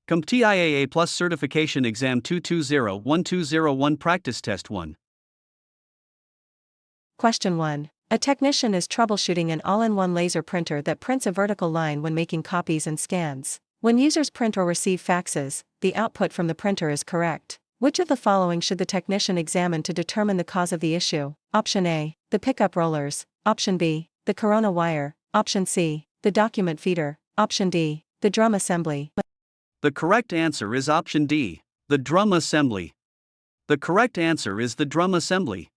CompTIA A Plus Certification Exam 220-1201 Practice Test 1. Question 1. A technician is troubleshooting an all-in-one laser printer that prints a vertical line when making copies and scans. When users print or receive faxes, the output from the printer is correct. Which of the following should the technician examine to determine the cause of the issue? Option A, the pickup rollers. Option B, the corona wire. Option C, the document feeder. Option D, the drum assembly. The correct answer is option D, the drum assembly. The correct answer is the drum assembly.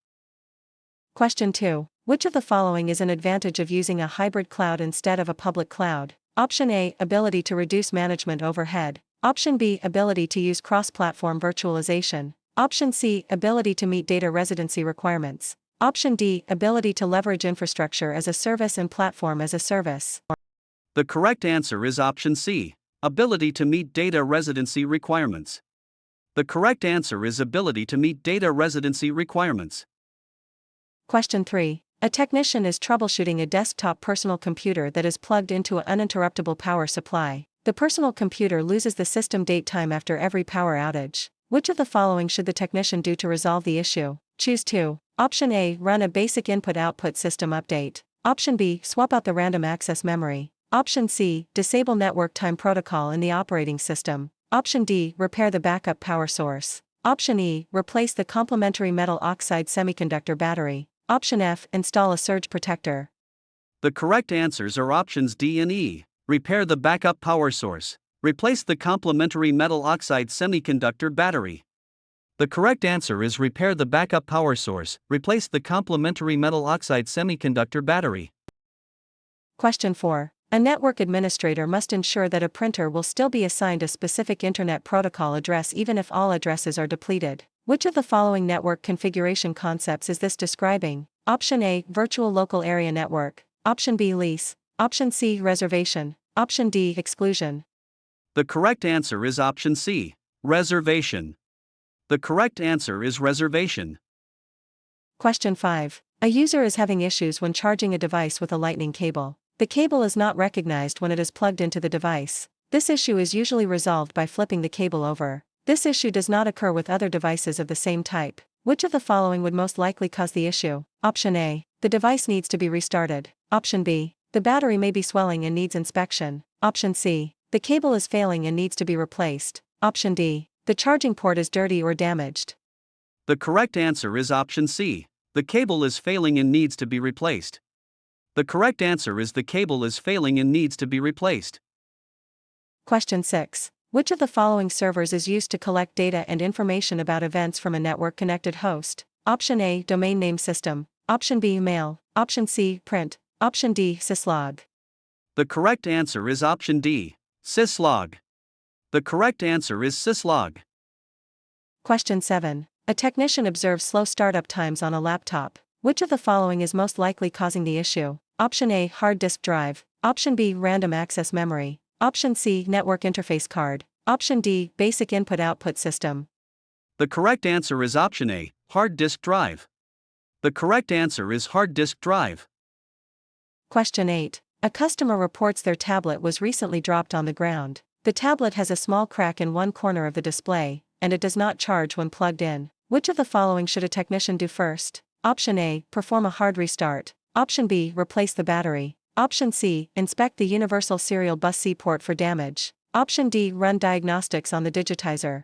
Question 2. Which of the following is an advantage of using a hybrid cloud instead of a public cloud? Option A, ability to reduce management overhead. Option B, ability to use cross-platform virtualization. Option C, ability to meet data residency requirements. Option D, ability to leverage infrastructure as a service and platform as a service. The correct answer is option C, ability to meet data residency requirements. The correct answer is ability to meet data residency requirements. Question 3. A technician is troubleshooting a desktop personal computer that is plugged into an uninterruptible power supply. The personal computer loses the system date time after every power outage. Which of the following should the technician do to resolve the issue? Choose 2. Option A, run a basic input-output system update. Option B, swap out the random access memory. Option C, disable network time protocol in the operating system. Option D, repair the backup power source. Option E, replace the complementary metal oxide semiconductor battery. Option F, install a surge protector. The correct answers are options D and E. Repair the backup power source. Replace the complementary metal oxide semiconductor battery. The correct answer is repair the backup power source. Replace the complementary metal oxide semiconductor battery. Question 4. A network administrator must ensure that a printer will still be assigned a specific Internet Protocol address even if all addresses are depleted. Which of the following network configuration concepts is this describing? Option A, Virtual Local Area Network. Option B, Lease. Option C, Reservation. Option D, Exclusion. The correct answer is option C, reservation. The correct answer is reservation. Question 5. A user is having issues when charging a device with a lightning cable. The cable is not recognized when it is plugged into the device. This issue is usually resolved by flipping the cable over. This issue does not occur with other devices of the same type. Which of the following would most likely cause the issue? Option A, the device needs to be restarted. Option B, the battery may be swelling and needs inspection. Option C, the cable is failing and needs to be replaced. Option D, the charging port is dirty or damaged. The correct answer is option C, the cable is failing and needs to be replaced. The correct answer is the cable is failing and needs to be replaced. Question 6. Which of the following servers is used to collect data and information about events from a network-connected host? Option A, domain name system. Option B, mail. Option C, print. Option D, syslog. The correct answer is option D, syslog. The correct answer is syslog. Question 7. A technician observes slow startup times on a laptop. Which of the following is most likely causing the issue? Option A, hard disk drive. Option B, random access memory. Option C, network interface card. Option D, basic input-output system. The correct answer is option A, hard disk drive. The correct answer is hard disk drive. Question 8. A customer reports their tablet was recently dropped on the ground. The tablet has a small crack in one corner of the display, and it does not charge when plugged in. Which of the following should a technician do first? Option A, perform a hard restart. Option B, replace the battery. Option C, inspect the universal serial bus C port for damage. Option D, run diagnostics on the digitizer.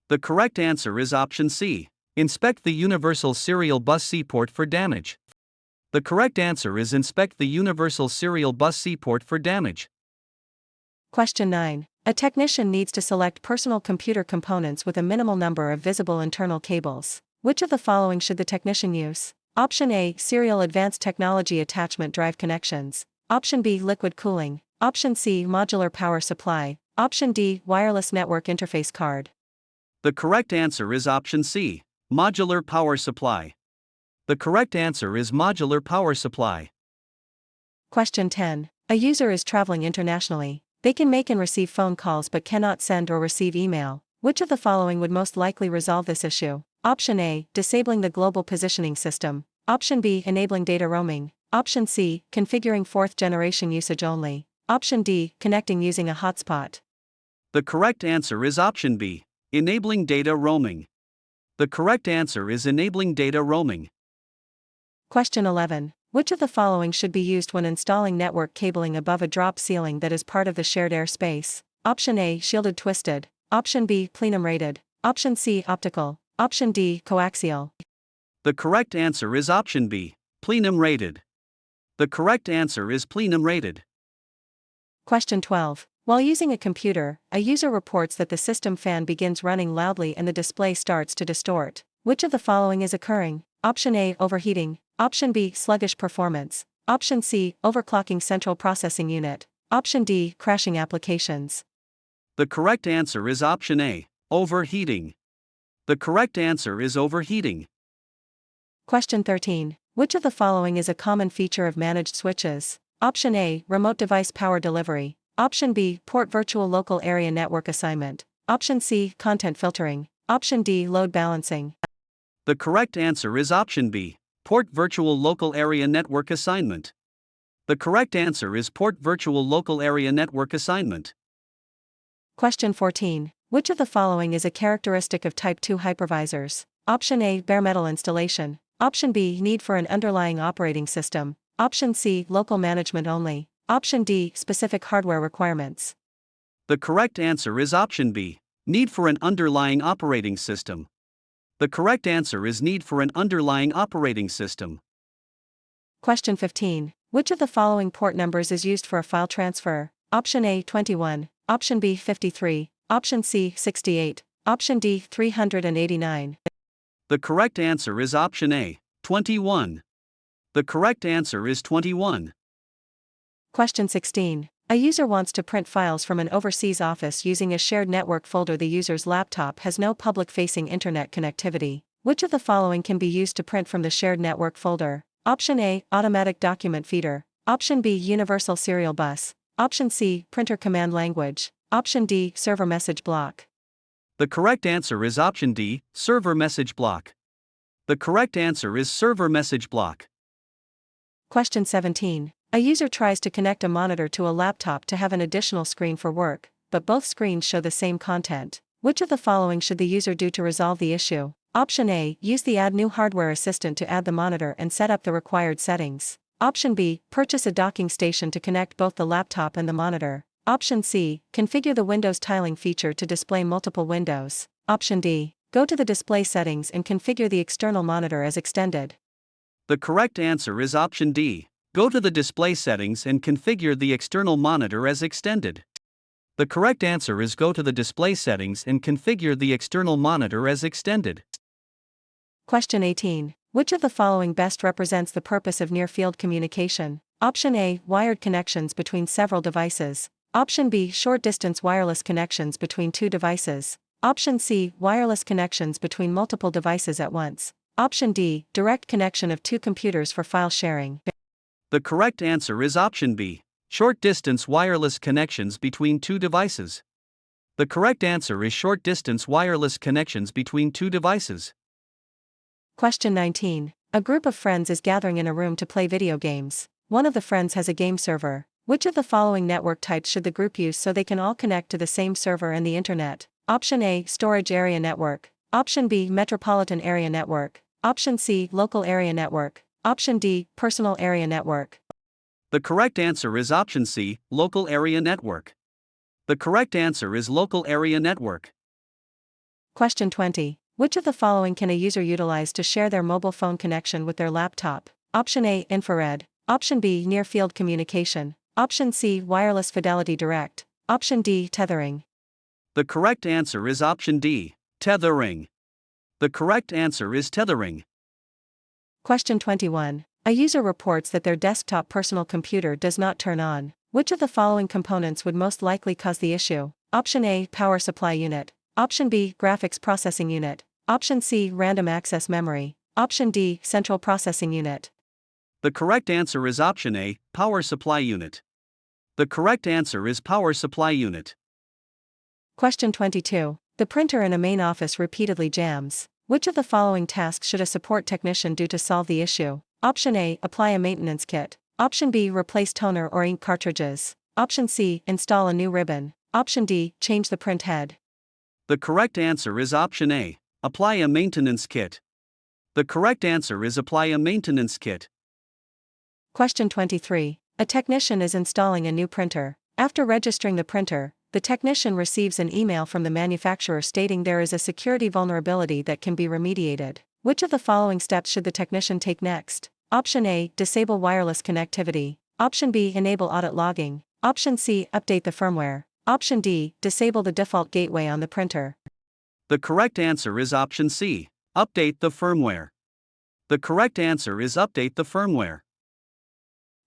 The correct answer is option C, inspect the universal serial bus C port for damage. The correct answer is inspect the universal serial bus C port for damage. Question 9. A technician needs to select personal computer components with a minimal number of visible internal cables. Which of the following should the technician use? Option A, serial advanced technology attachment drive connections. Option B, liquid cooling. Option C, modular power supply. Option D, wireless network interface card. The correct answer is option C, modular power supply. The correct answer is modular power supply. Question 10. A user is traveling internationally. They can make and receive phone calls but cannot send or receive email. Which of the following would most likely resolve this issue? Option A, disabling the global positioning system. Option B, enabling data roaming. Option C, configuring fourth generation usage only. Option D, connecting using a hotspot. The correct answer is option B, enabling data roaming. The correct answer is enabling data roaming. Question 11. Which of the following should be used when installing network cabling above a drop ceiling that is part of the shared airspace? Option A, shielded twisted. Option B, plenum rated. Option C, optical. Option D, coaxial. The correct answer is option B, plenum rated. The correct answer is plenum rated. Question 12. While using a computer, a user reports that the system fan begins running loudly and the display starts to distort. Which of the following is occurring? Option A, overheating. Option B, sluggish performance. Option C, overclocking central processing unit. Option D, crashing applications. The correct answer is option A, overheating. The correct answer is overheating. Question 13. Which of the following is a common feature of managed switches? Option A, remote device power delivery. Option B, port virtual local area network assignment. Option C, content filtering. Option D, load balancing. The correct answer is option B, port virtual local area network assignment. The correct answer is port virtual local area network assignment. Question 14. Which of the following is a characteristic of Type 2 hypervisors? Option A, bare metal installation. Option B, need for an underlying operating system. Option C, local management only. Option D, specific hardware requirements. The correct answer is option B, need for an underlying operating system. The correct answer is need for an underlying operating system. Question 15. Which of the following port numbers is used for a file transfer? Option A, 21. Option B, 53. Option C, 68. Option D, 389. The correct answer is option A, 21. The correct answer is 21. Question 16. A user wants to print files from an overseas office using a shared network folder. The user's laptop has no public-facing internet connectivity. Which of the following can be used to print from the shared network folder? Option A, automatic document feeder. Option B, universal serial bus. Option C, printer command language. Option D, server message block. The correct answer is option D, server message block. The correct answer is server message block. Question 17. A user tries to connect a monitor to a laptop to have an additional screen for work, but both screens show the same content. Which of the following should the user do to resolve the issue? Option A, use the Add New Hardware assistant to add the monitor and set up the required settings. Option B, purchase a docking station to connect both the laptop and the monitor. Option C, configure the Windows tiling feature to display multiple windows. Option D, go to the display settings and configure the external monitor as extended. The correct answer is option D, go to the display settings and configure the external monitor as extended. The correct answer is go to the display settings and configure the external monitor as extended. Question 18. Which of the following best represents the purpose of near-field communication? Option A, wired connections between several devices. Option B, short-distance wireless connections between two devices. Option C, wireless connections between multiple devices at once. Option D, direct connection of two computers for file sharing. The correct answer is option B, short-distance wireless connections between two devices. The correct answer is short-distance wireless connections between two devices. Question 19. A group of friends is gathering in a room to play video games. One of the friends has a game server. Which of the following network types should the group use so they can all connect to the same server and the internet? Option A, storage area network. Option B, metropolitan area network. Option C, local area network. Option D, personal area network. The correct answer is option C, local area network. The correct answer is local area network. Question 20. Which of the following can a user utilize to share their mobile phone connection with their laptop? Option A, infrared. Option B, near-field communication. Option C, wireless fidelity direct. Option D, tethering. The correct answer is option D, tethering. The correct answer is tethering. Question 21. A user reports that their desktop personal computer does not turn on. Which of the following components would most likely cause the issue? Option A, power supply unit. Option B, graphics processing unit. Option C, random access memory. Option D, central processing unit. The correct answer is option A, power supply unit. The correct answer is power supply unit. Question 22. The printer in a main office repeatedly jams. Which of the following tasks should a support technician do to solve the issue? Option A, apply a maintenance kit. Option B, replace toner or ink cartridges. Option C, install a new ribbon. Option D, change the print head. The correct answer is option A, apply a maintenance kit. The correct answer is apply a maintenance kit. Question 23. A technician is installing a new printer. After registering the printer, the technician receives an email from the manufacturer stating there is a security vulnerability that can be remediated. Which of the following steps should the technician take next? Option A, disable wireless connectivity. Option B, enable audit logging. Option C, update the firmware. Option D, disable the default gateway on the printer. The correct answer is option C, update the firmware. The correct answer is update the firmware.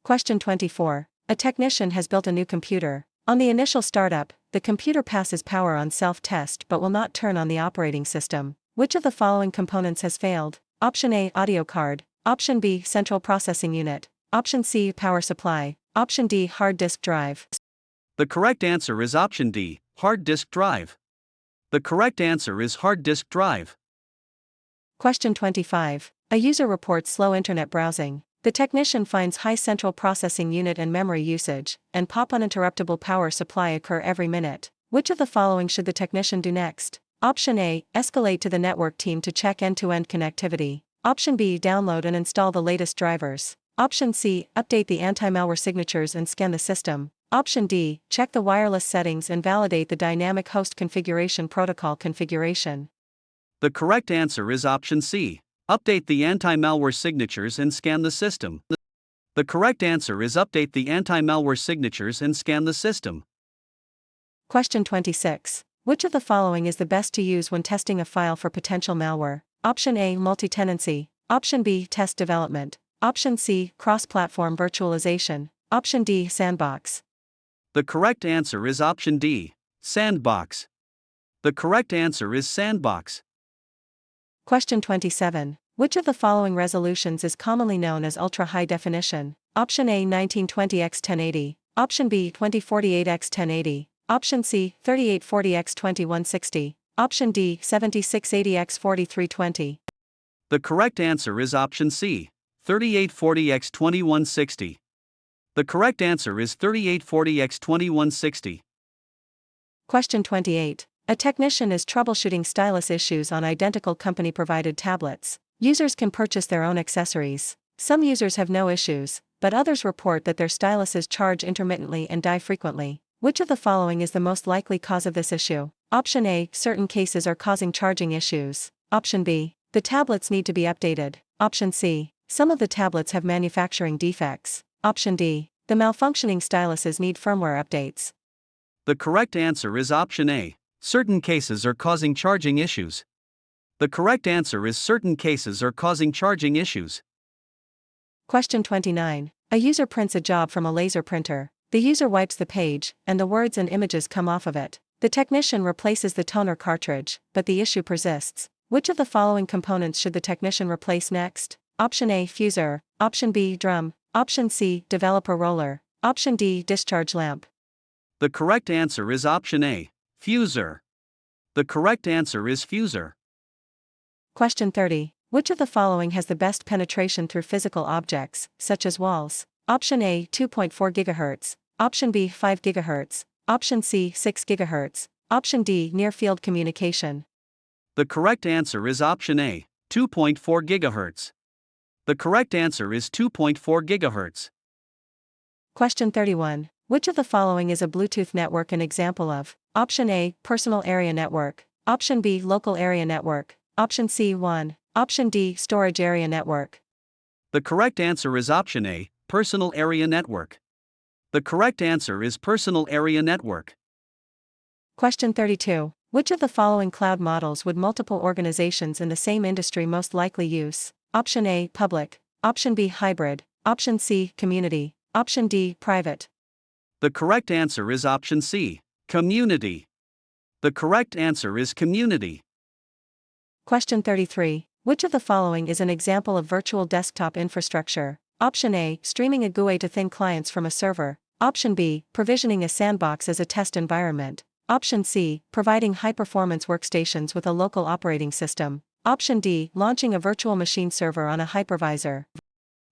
Question 24. A technician has built a new computer. On the initial startup, the computer passes power on self-test but will not turn on the operating system. Which of the following components has failed? Option A, audio card. Option B, central processing unit. Option C, power supply. Option D, hard disk drive. The correct answer is option D, hard disk drive. The correct answer is hard disk drive. Question 25. A user reports slow internet browsing. The technician finds high central processing unit and memory usage, and pop uninterruptible power supply occur every minute. Which of the following should the technician do next? Option A, escalate to the network team to check end-to-end connectivity. Option B, download and install the latest drivers. Option C, update the anti-malware signatures and scan the system. Option D, check the wireless settings and validate the dynamic host configuration protocol configuration. The correct answer is option C, update the anti-malware signatures and scan the system. The correct answer is update the anti-malware signatures and scan the system. Question 26. Which of the following is the best to use when testing a file for potential malware? Option A, multi-tenancy. Option B, test development. Option C, cross-platform virtualization. Option D, sandbox. The correct answer is option D, sandbox. The correct answer is sandbox. Question 27. Which of the following resolutions is commonly known as ultra-high definition? Option A, 1920x1080. Option B, 2048x1080. Option C, 3840x2160. Option D, 7680x4320. The correct answer is option C, 3840x2160. The correct answer is 3840x2160. Question 28. A technician is troubleshooting stylus issues on identical company-provided tablets. Users can purchase their own accessories. Some users have no issues, but others report that their styluses charge intermittently and die frequently. Which of the following is the most likely cause of this issue? Option A, certain cases are causing charging issues. Option B, the tablets need to be updated. Option C, some of the tablets have manufacturing defects. Option D, the malfunctioning styluses need firmware updates. The correct answer is option A, certain cases are causing charging issues. The correct answer is certain cases are causing charging issues. Question 29. A user prints a job from a laser printer. The user wipes the page, and the words and images come off of it. The technician replaces the toner cartridge, but the issue persists. Which of the following components should the technician replace next? Option A, fuser. Option B, drum. Option C, developer roller. Option D, discharge lamp. The correct answer is option A, fuser. The correct answer is fuser. Question 30. Which of the following has the best penetration through physical objects, such as walls? Option A, 2.4 GHz. Option B, 5 GHz. Option C, 6 GHz. Option D, near-field communication. The correct answer is option A, 2.4 GHz. The correct answer is 2.4 GHz. Question 31. Which of the following is a Bluetooth network an example of? Option A, personal area network. Option B, local area network. Option C, WAN. Option D, storage area network. The correct answer is option A, personal area network. The correct answer is personal area network. Question 32. Which of the following cloud models would multiple organizations in the same industry most likely use? Option A, public. Option B, hybrid. Option C, community. Option D, private. The correct answer is option C, community. The correct answer is community. Question 33. Which of the following is an example of virtual desktop infrastructure? Option A, streaming a GUI to thin clients from a server. Option B, provisioning a sandbox as a test environment. Option C, providing high-performance workstations with a local operating system. Option D, launching a virtual machine server on a hypervisor.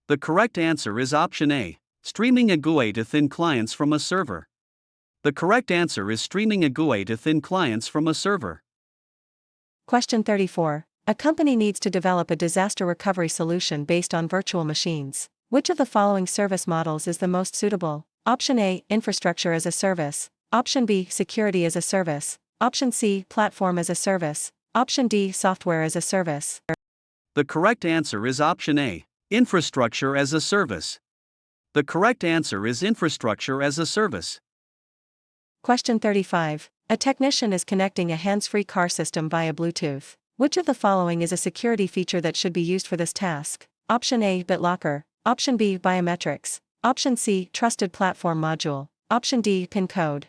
The correct answer is option A, streaming a GUI to thin clients from a server. The correct answer is streaming a GUI to thin clients from a server. Question 34. A company needs to develop a disaster recovery solution based on virtual machines. Which of the following service models is the most suitable? Option A, infrastructure as a service. Option B, security as a service. Option C, platform as a service. Option D, software as a service. The correct answer is option A, infrastructure as a service. The correct answer is infrastructure as a service. Question 35. A technician is connecting a hands-free car system via Bluetooth. Which of the following is a security feature that should be used for this task? Option A, BitLocker. Option B, biometrics. Option C, trusted platform module. Option D, PIN code.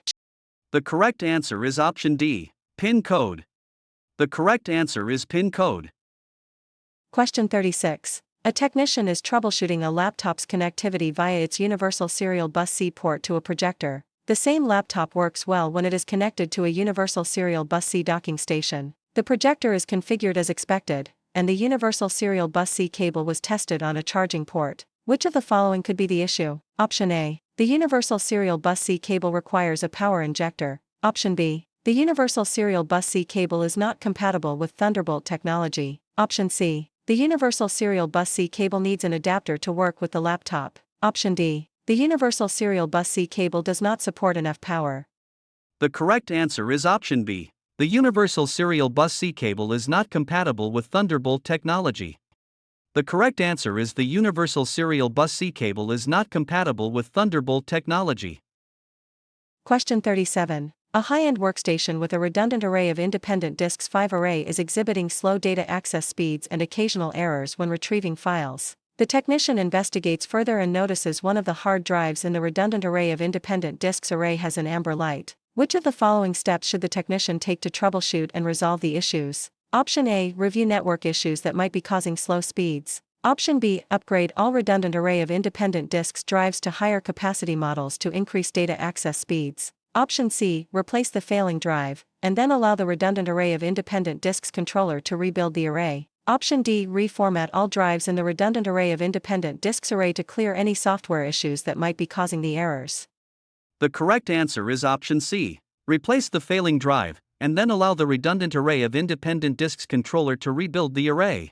The correct answer is option D, PIN code. The correct answer is PIN code. Question 36. A technician is troubleshooting a laptop's connectivity via its universal serial bus C port to a projector. The same laptop works well when it is connected to a universal serial bus C docking station. The projector is configured as expected, and the universal serial bus C cable was tested on a charging port. Which of the following could be the issue? Option A. The universal serial bus C cable requires a power injector. Option B. The universal serial bus C cable is not compatible with Thunderbolt technology. Option C. The universal serial bus C cable needs an adapter to work with the laptop. Option D. The universal serial bus C cable does not support enough power. The correct answer is option B. The universal serial bus C cable is not compatible with Thunderbolt technology. The correct answer is the universal serial bus C cable is not compatible with Thunderbolt technology. Question 37. A high-end workstation with a redundant array of independent disks 5 array is exhibiting slow data access speeds and occasional errors when retrieving files. The technician investigates further and notices one of the hard drives in the redundant array of independent disks array has an amber light. Which of the following steps should the technician take to troubleshoot and resolve the issues? Option A. Review network issues that might be causing slow speeds. Option B. Upgrade all redundant array of independent disks drives to higher capacity models to increase data access speeds. Option C. Replace the failing drive, and then allow the redundant array of independent disks controller to rebuild the array. Option D. Reformat all drives in the redundant array of independent disks array to clear any software issues that might be causing the errors. The correct answer is option C. Replace the failing drive, and then allow the redundant array of independent disks controller to rebuild the array.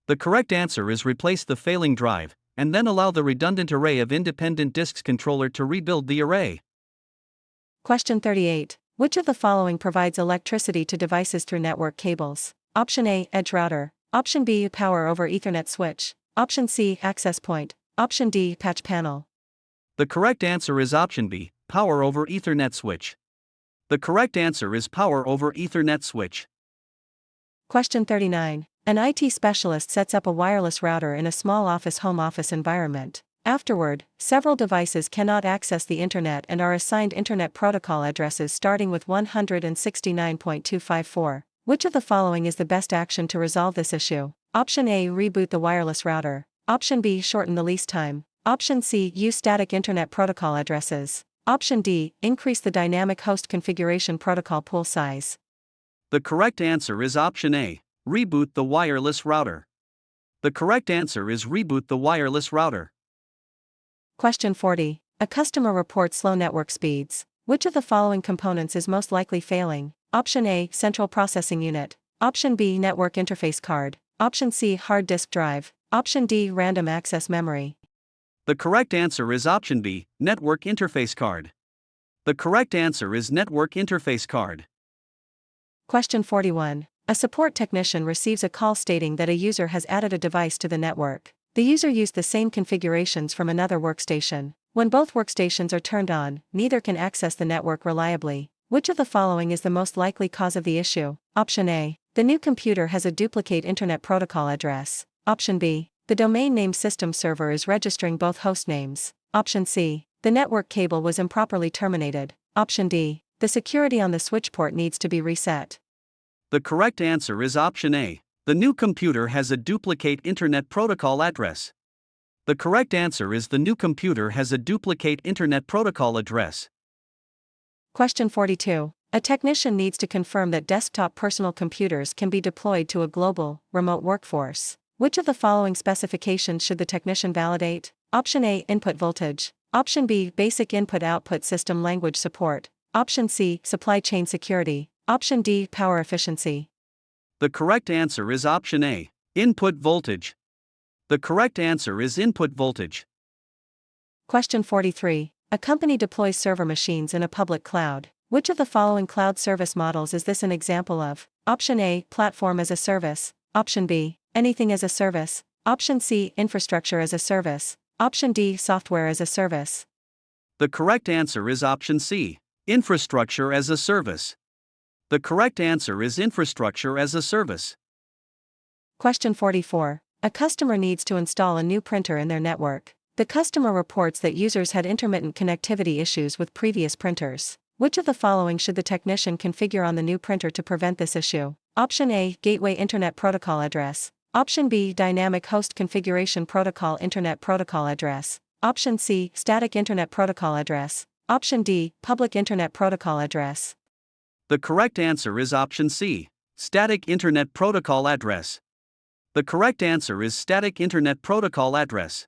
The correct answer is replace the failing drive, and then allow the redundant array of independent disks controller to rebuild the array. Question 38. Which of the following provides electricity to devices through network cables? Option A. Edge router. Option B. Power over Ethernet switch. Option C. Access point. Option D. Patch panel. The correct answer is option B, power over Ethernet switch. The correct answer is power over Ethernet switch. Question 39. An IT specialist sets up a wireless router in a small home office environment. Afterward, several devices cannot access the internet and are assigned Internet Protocol addresses starting with 169.254. Which of the following is the best action to resolve this issue? Option A. Reboot the wireless router. Option B. Shorten the lease time. Option C. Use static Internet Protocol addresses. Option D. Increase the dynamic host configuration protocol pool size. The correct answer is option A. Reboot the wireless router. The correct answer is reboot the wireless router. Question 40. A customer reports slow network speeds. Which of the following components is most likely failing? Option A. Central processing unit. Option B. Network interface card. Option C. Hard disk drive. Option D. Random access memory. The correct answer is option B, network interface card. The correct answer is network interface card. Question 41. A support technician receives a call stating that a user has added a device to the network. The user used the same configurations from another workstation. When both workstations are turned on, neither can access the network reliably. Which of the following is the most likely cause of the issue? Option A. The new computer has a duplicate Internet Protocol address. Option B. The domain name system server is registering both host names. Option C. The network cable was improperly terminated. Option D. The security on the switch port needs to be reset. The correct answer is option A. The new computer has a duplicate Internet Protocol address. The correct answer is the new computer has a duplicate Internet Protocol address. Question 42. A technician needs to confirm that desktop personal computers can be deployed to a global, remote workforce. Which of the following specifications should the technician validate? Option A. Input voltage. Option B, basic input-output system language support. Option C, supply chain security. Option D, power efficiency. The correct answer is option A, input voltage. The correct answer is input voltage. Question 43. A company deploys server machines in a public cloud. Which of the following cloud service models is this an example of? Option A, platform as a service. Option B, anything as a service. Option C, infrastructure as a service. Option D, software as a service. The correct answer is option C, infrastructure as a service. The correct answer is infrastructure as a service. Question 44. A customer needs to install a new printer in their network. The customer reports that users had intermittent connectivity issues with previous printers. Which of the following should the technician configure on the new printer to prevent this issue? Option A, Gateway Internet Protocol address. Option B, Dynamic Host Configuration Protocol Internet Protocol address. Option C, Static Internet Protocol address. Option D, Public Internet Protocol address. The correct answer is option C, Static Internet Protocol address. The correct answer is Static Internet Protocol address.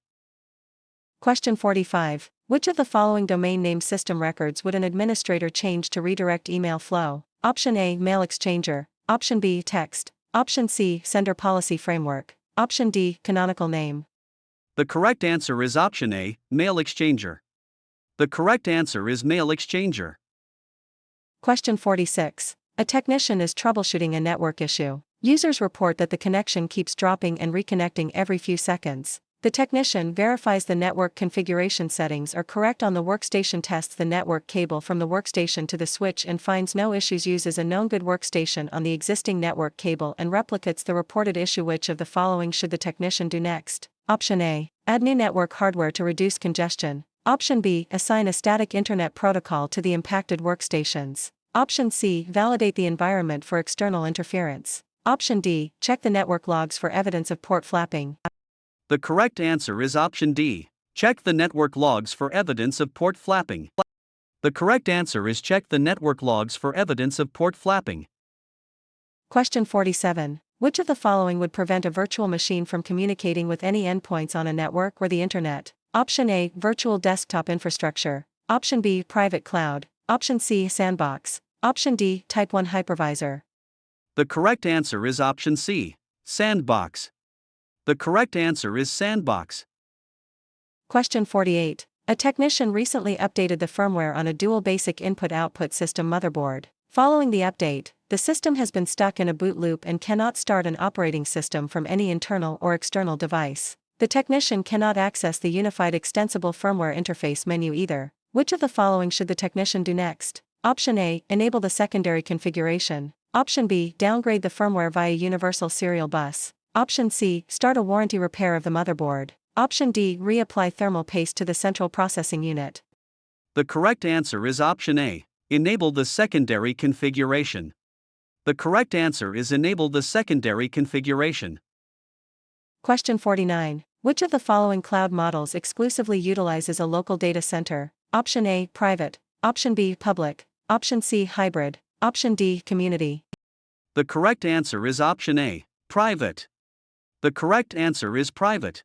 Question 45. Which of the following domain name system records would an administrator change to redirect email flow? Option A, Mail Exchanger. Option B, Text. Option C, Sender Policy Framework. Option D, Canonical name. The correct answer is option A, Mail Exchanger. The correct answer is Mail Exchanger. Question 46. A technician is troubleshooting a network issue. Users report that the connection keeps dropping and reconnecting every few seconds. The technician verifies the network configuration settings are correct on the workstation, tests the network cable from the workstation to the switch and finds no issues, uses a known good workstation on the existing network cable and replicates the reported issue. Which of the following should the technician do next? Option A, add new network hardware to reduce congestion. Option B, assign a static internet protocol to the impacted workstations. Option C, validate the environment for external interference. Option D, check the network logs for evidence of port flapping. The correct answer is option D, check the network logs for evidence of port flapping. The correct answer is check the network logs for evidence of port flapping. Question 47. Which of the following would prevent a virtual machine from communicating with any endpoints on a network or the internet? Option A, virtual desktop infrastructure. Option B, private cloud. Option C, sandbox. Option D, type 1 hypervisor. The correct answer is option C, sandbox. The correct answer is sandbox. Question 48. A technician recently updated the firmware on a dual basic input-output system motherboard. Following the update, the system has been stuck in a boot loop and cannot start an operating system from any internal or external device. The technician cannot access the unified extensible firmware interface menu either. Which of the following should the technician do next? Option A, enable the secondary configuration. Option B, downgrade the firmware via universal serial bus. Option C, start a warranty repair of the motherboard. Option D, reapply thermal paste to the central processing unit. The correct answer is option A, enable the secondary configuration. The correct answer is enable the secondary configuration. Question 49. Which of the following cloud models exclusively utilizes a local data center? Option A, private. Option B, public. Option C, hybrid. Option D, community. The correct answer is option A, private. The correct answer is private.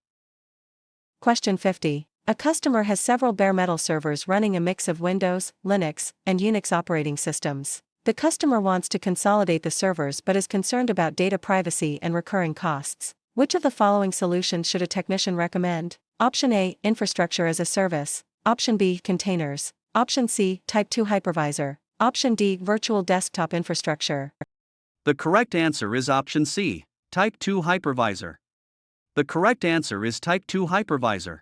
Question 50. A customer has several bare metal servers running a mix of Windows, Linux, and Unix operating systems. The customer wants to consolidate the servers but is concerned about data privacy and recurring costs. Which of the following solutions should a technician recommend? Option A, infrastructure as a service. Option B, containers. Option C, type 2 hypervisor. Option D, virtual desktop infrastructure. The correct answer is option C, type 2 hypervisor. The correct answer is type 2 hypervisor.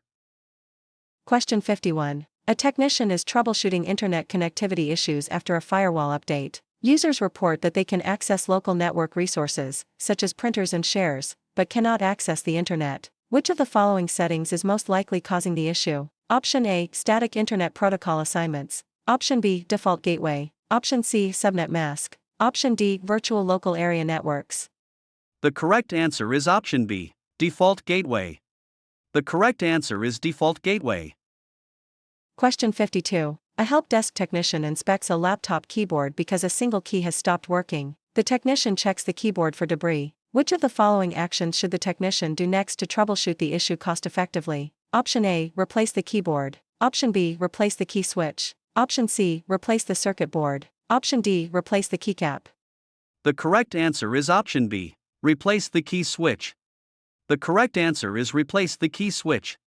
Question 51. A technician is troubleshooting internet connectivity issues after a firewall update. Users report that they can access local network resources, such as printers and shares, but cannot access the internet. Which of the following settings is most likely causing the issue? Option A, static internet protocol assignments. Option B, default gateway. Option C, subnet mask. Option D, virtual local area networks. The correct answer is option B, default gateway. The correct answer is default gateway. Question 52. A help desk technician inspects a laptop keyboard because a single key has stopped working. The technician checks the keyboard for debris. Which of the following actions should the technician do next to troubleshoot the issue cost-effectively? Option A, replace the keyboard. Option B, replace the key switch. Option C, replace the circuit board. Option D, replace the keycap. The correct answer is option B, replace the key switch. The correct answer is replace the key switch.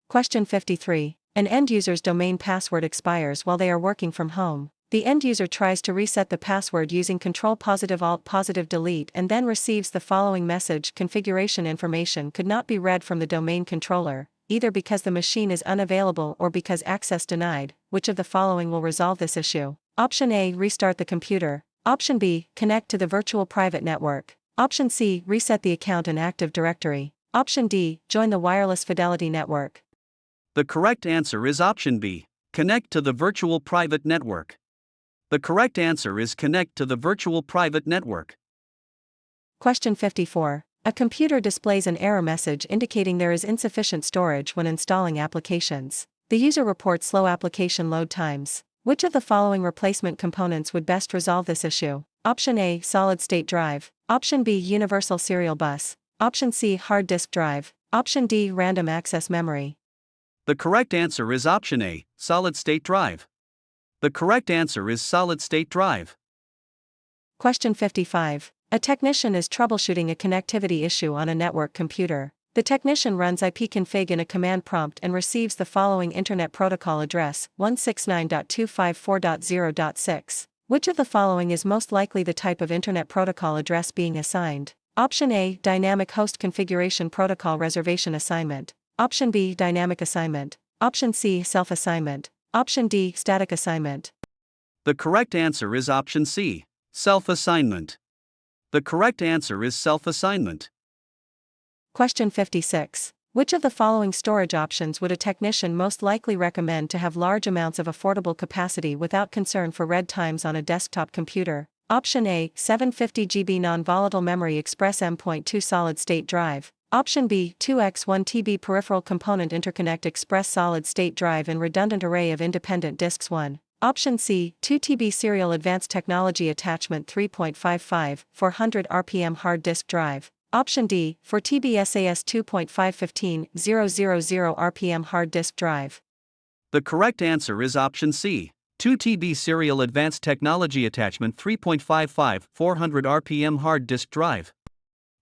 Question 53. An end user's domain password expires while they are working from home. The end user tries to reset the password using Ctrl+Alt+Delete and then receives the following message: configuration information could not be read from the domain controller, either because the machine is unavailable or because access denied. Which of the following will resolve this issue? Option A, restart the computer. Option B, connect to the virtual private network. Option C, reset the account in Active Directory. Option D, join the wireless fidelity network. The correct answer is option B, connect to the virtual private network. The correct answer is connect to the virtual private network. Question 54. A computer displays an error message indicating there is insufficient storage when installing applications. The user reports slow application load times. Which of the following replacement components would best resolve this issue? Option A, solid-state drive. Option B, universal serial bus. Option C, hard disk drive. Option D, random access memory. The correct answer is option A, solid-state drive. The correct answer is solid-state drive. Question 55. A technician is troubleshooting a connectivity issue on a network computer. The technician runs ipconfig in a command prompt and receives the following Internet Protocol address: 169.254.0.6. Which of the following is most likely the type of Internet Protocol address being assigned? Option A, Dynamic Host Configuration Protocol Reservation Assignment. Option B, Dynamic Assignment. Option C, Self-Assignment. Option D, Static Assignment. The correct answer is option C, self-assignment. The correct answer is self-assignment. Question 56. Which of the following storage options would a technician most likely recommend to have large amounts of affordable capacity without concern for read times on a desktop computer? Option A, 750 GB non-volatile memory express M.2 solid-state drive. Option B, 2x1 TB peripheral component interconnect express solid-state drive in redundant array of independent disks 1. Option C, 2 TB serial advanced technology attachment 3.55, 400 RPM hard disk drive. Option D, 4 TB SAS 2.515, 000 RPM hard disk drive. The correct answer is option C, 2 TB serial advanced technology attachment 3.55, 400 RPM hard disk drive.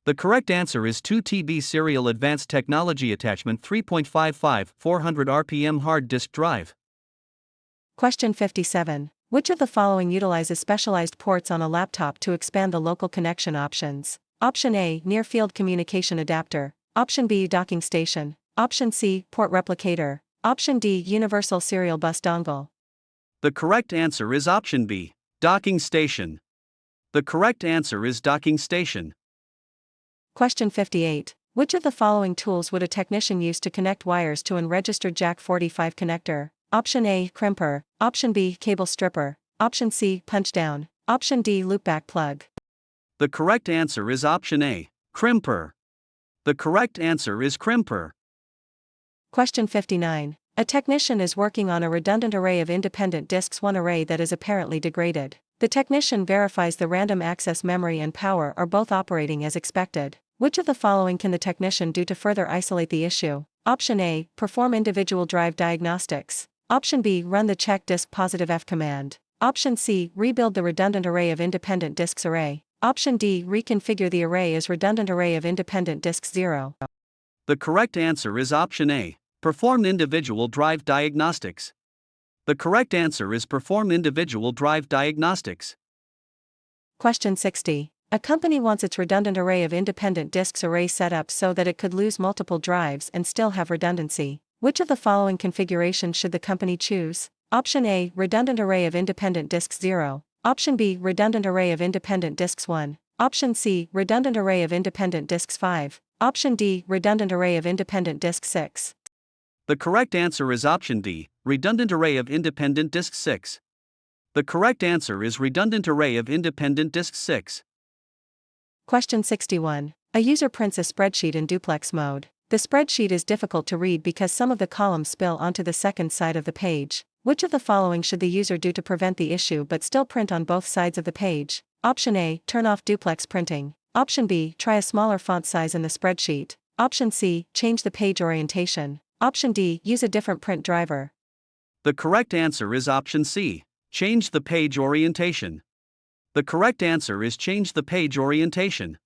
The correct answer is 2 TB serial advanced technology attachment 3.55, 400 RPM hard disk drive. Question 57. Which of the following utilizes specialized ports on a laptop to expand the local connection options? Option A, near-field communication adapter. Option B, docking station. Option C, port replicator. Option D, universal serial bus dongle. The correct answer is option B, docking station. The correct answer is docking station. Question 58. Which of the following tools would a technician use to connect wires to an registered Jack 45 connector? Option A, crimper. Option B, cable stripper. Option C, punch down. Option D, loopback plug. The correct answer is option A, crimper. The correct answer is crimper. Question 59. A technician is working on a redundant array of independent disks, one array that is apparently degraded. The technician verifies the random access memory and power are both operating as expected. Which of the following can the technician do to further isolate the issue? Option A, perform individual drive diagnostics. Option B, run the check disk positive F command. Option C, rebuild the redundant array of independent disks array. Option D, reconfigure the array as redundant array of independent disks 0. The correct answer is option A, perform individual drive diagnostics. The correct answer is perform individual drive diagnostics. Question 60. A company wants its redundant array of independent disks array set up so that it could lose multiple drives and still have redundancy. Which of the following configurations should the company choose? Option A, redundant array of independent disks 0. Option B, redundant array of independent disks 1. Option C, redundant array of independent disks 5. Option D, redundant array of independent disks 6. The correct answer is option D, redundant array of independent disk 6. The correct answer is redundant array of independent disk 6. Question 61. A user prints a spreadsheet in duplex mode. The spreadsheet is difficult to read because some of the columns spill onto the second side of the page. Which of the following should the user do to prevent the issue but still print on both sides of the page? Option A, turn off duplex printing. Option B, try a smaller font size in the spreadsheet. Option C, change the page orientation. Option D, use a different print driver. The correct answer is option C. Change the page orientation. The correct answer is change the page orientation.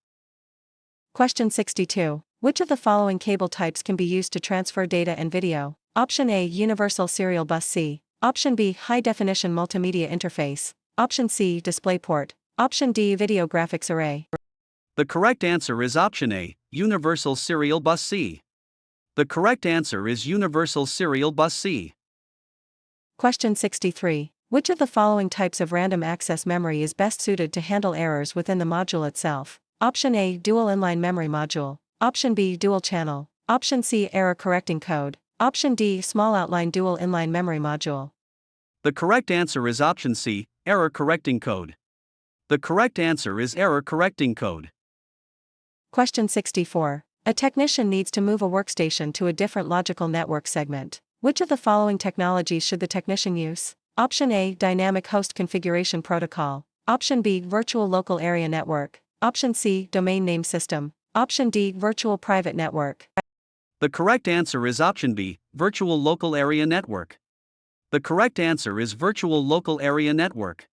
Question 62. Which of the following cable types can be used to transfer data and video? Option A, Universal Serial Bus C. Option B, High Definition Multimedia Interface. Option C, DisplayPort. Option D, Video Graphics Array. The correct answer is option A, Universal Serial Bus C. The correct answer is Universal Serial Bus C. Question 63. Which of the following types of random access memory is best suited to handle errors within the module itself? Option A, Dual Inline Memory Module. Option B, Dual Channel. Option C, Error Correcting Code. Option D, Small Outline Dual Inline Memory Module. The correct answer is option C, Error Correcting Code. The correct answer is Error Correcting Code. Question 64. A technician needs to move a workstation to a different logical network segment. Which of the following technologies should the technician use? Option A, Dynamic Host Configuration Protocol. Option B, Virtual Local Area Network. Option C, Domain Name System. Option D, Virtual Private Network. The correct answer is option B, Virtual Local Area Network. The correct answer is Virtual Local Area Network.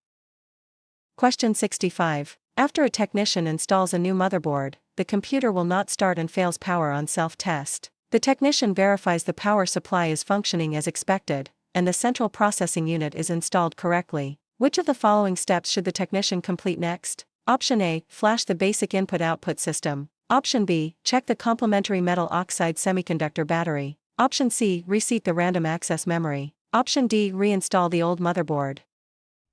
Question 65. After a technician installs a new motherboard, the computer will not start and fails power on self-test. The technician verifies the power supply is functioning as expected, and the central processing unit is installed correctly. Which of the following steps should the technician complete next? Option A, flash the basic input-output system. Option B, check the complementary metal oxide semiconductor battery. Option C, reseat the random access memory. Option D, reinstall the old motherboard.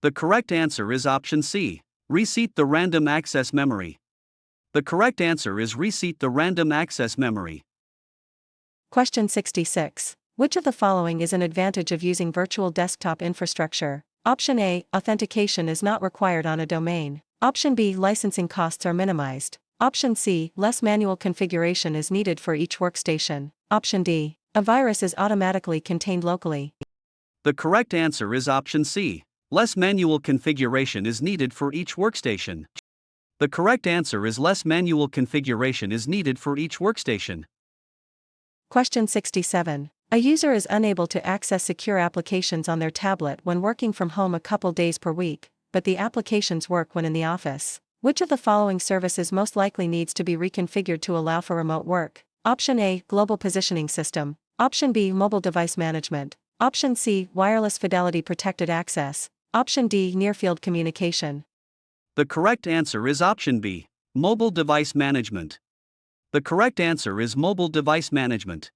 The correct answer is option C, reseat the random access memory. The correct answer is reseat the random access memory. Question 66. Which of the following is an advantage of using virtual desktop infrastructure? Option A, authentication is not required on a domain. Option B, licensing costs are minimized. Option C, less manual configuration is needed for each workstation. Option D, a virus is automatically contained locally. The correct answer is option C, less manual configuration is needed for each workstation. The correct answer is less manual configuration is needed for each workstation. Question 67. A user is unable to access secure applications on their tablet when working from home a couple days per week, but the applications work when in the office. Which of the following services most likely needs to be reconfigured to allow for remote work? Option A, Global Positioning System. Option B, Mobile Device Management. Option C, Wireless Fidelity Protected Access. Option D, Near-Field Communication. The correct answer is option B, Mobile Device Management. The correct answer is Mobile Device Management.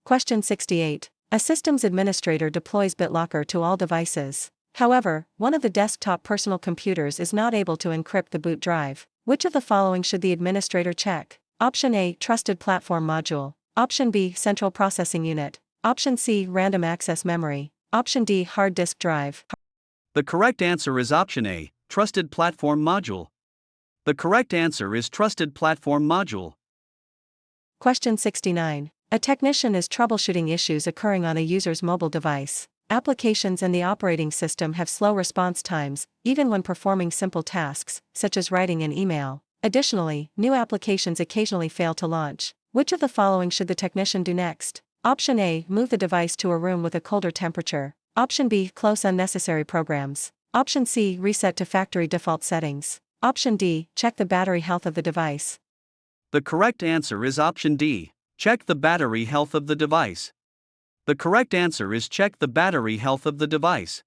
Question 68. A systems administrator deploys BitLocker to all devices. However, one of the desktop personal computers is not able to encrypt the boot drive. Which of the following should the administrator check? Option A, Trusted Platform Module. Option B, Central Processing Unit. Option C, Random Access Memory. Option D, Hard Disk Drive. The correct answer is option A, Trusted Platform Module. The correct answer is Trusted Platform Module. Question 69. A technician is troubleshooting issues occurring on a user's mobile device. Applications and the operating system have slow response times, even when performing simple tasks, such as writing an email. Additionally, new applications occasionally fail to launch. Which of the following should the technician do next? Option A, move the device to a room with a colder temperature. Option B, close unnecessary programs. Option C, reset to factory default settings. Option D, check the battery health of the device. The correct answer is option D, check the battery health of the device. The correct answer is check the battery health of the device.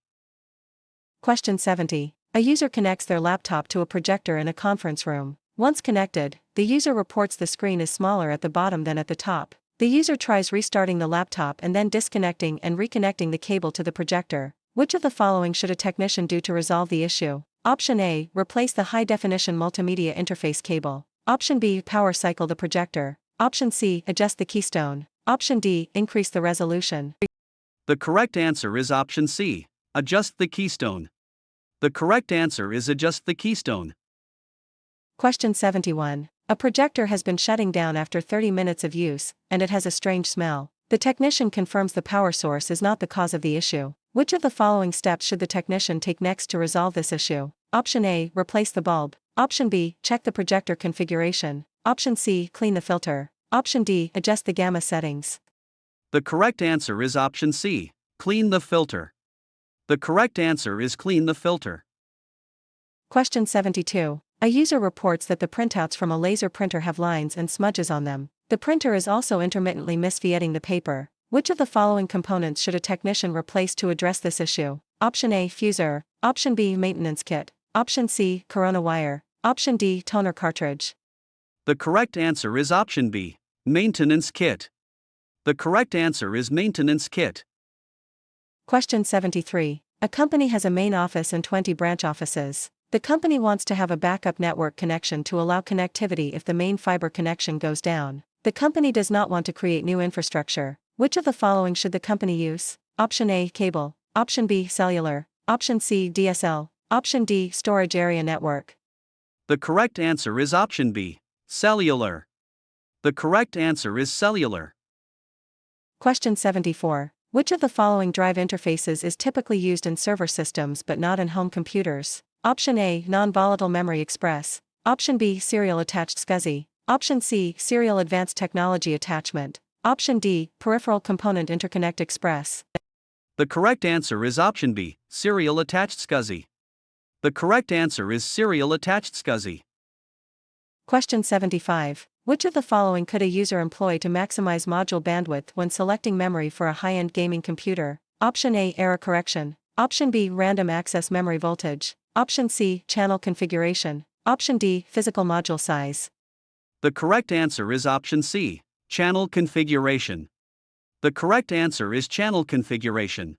Question 70. A user connects their laptop to a projector in a conference room. Once connected, the user reports the screen is smaller at the bottom than at the top. The user tries restarting the laptop and then disconnecting and reconnecting the cable to the projector. Which of the following should a technician do to resolve the issue? Option A, replace the high-definition multimedia interface cable. Option B, power cycle the projector. Option C, adjust the keystone. Option D, increase the resolution. The correct answer is option C, adjust the keystone. The correct answer is adjust the keystone. Question 71. A projector has been shutting down after 30 minutes of use, and it has a strange smell. The technician confirms the power source is not the cause of the issue. Which of the following steps should the technician take next to resolve this issue? Option A, replace the bulb. Option B, check the projector configuration. Option C, clean the filter. Option D, adjust the gamma settings. The correct answer is option C, clean the filter. The correct answer is clean the filter. Question 72. A user reports that the printouts from a laser printer have lines and smudges on them. The printer is also intermittently misvietting the paper. Which of the following components should a technician replace to address this issue? Option A, fuser. Option B, maintenance kit. Option C, corona wire. Option D, toner cartridge. The correct answer is option B, maintenance kit. The correct answer is maintenance kit. Question 73. A company has a main office and 20 branch offices. The company wants to have a backup network connection to allow connectivity if the main fiber connection goes down. The company does not want to create new infrastructure. Which of the following should the company use? Option A, cable. Option B, cellular. Option C, DSL. Option D, storage area network. The correct answer is option B, cellular. The correct answer is cellular. Question 74. Which of the following drive interfaces is typically used in server systems but not in home computers? Option A, non-volatile memory express. Option B, serial attached SCSI. Option C, serial advanced technology attachment. Option D, peripheral component interconnect express. The correct answer is option B, serial attached SCSI. The correct answer is serial attached SCSI. Question 75. Which of the following could a user employ to maximize module bandwidth when selecting memory for a high-end gaming computer? Option A, error correction. Option B, random access memory voltage. Option C, channel configuration. Option D, physical module size. The correct answer is option C, channel configuration. The correct answer is channel configuration.